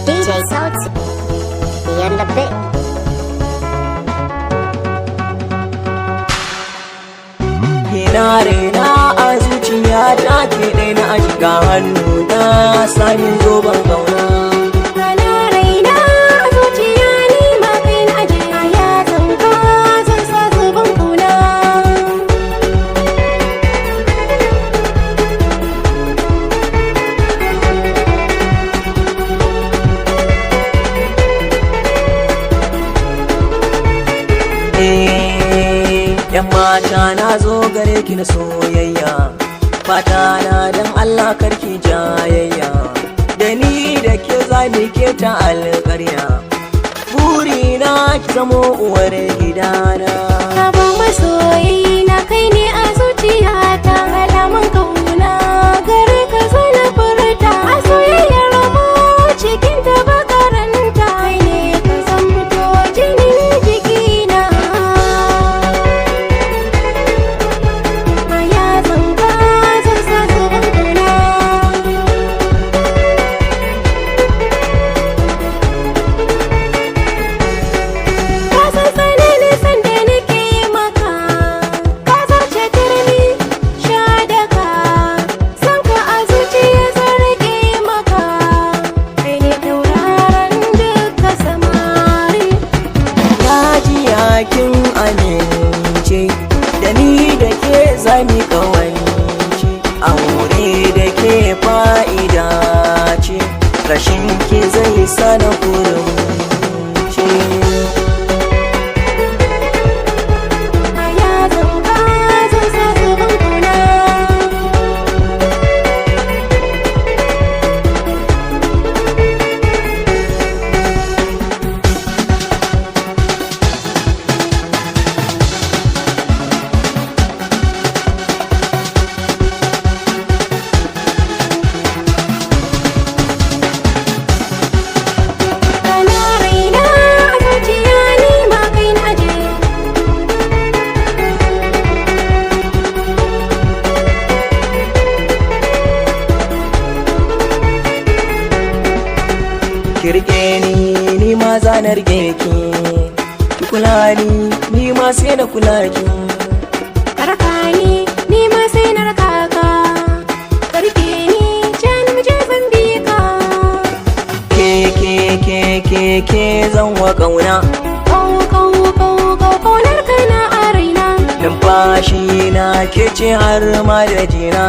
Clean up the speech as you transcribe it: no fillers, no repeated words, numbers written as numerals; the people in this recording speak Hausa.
DJ Sauti Beyond the Bit. Ina raina a zuciya ta ke ɗai na shiga hannu na samin zoben gauna. Yan mata na zo gare ki na soyayya, fata na dan Allah karki jayayya, da ni da ke zami ke ta alƙarya, buri na ki zamo uwar gidana. Sabon masoyi na kai ne a zuciyata, alamun kauna gare ka zo na furta, a soyayyar mu cikin ta ba karanta, kai ne ka san fito jinin jikina. Kin amince da ni da ke zami kawance, aure da ke fa'ida ce, rashin ki zai sana kurumce. Kirke ni ma zanar ki, ki kula ni ma sai na kula ki. Karka ni ma sai na raka ka, karke ni can muje zan bi ka. Ke zan wa kauna, kaunar ka na a raina. numfashi na ke ce har ma da jina.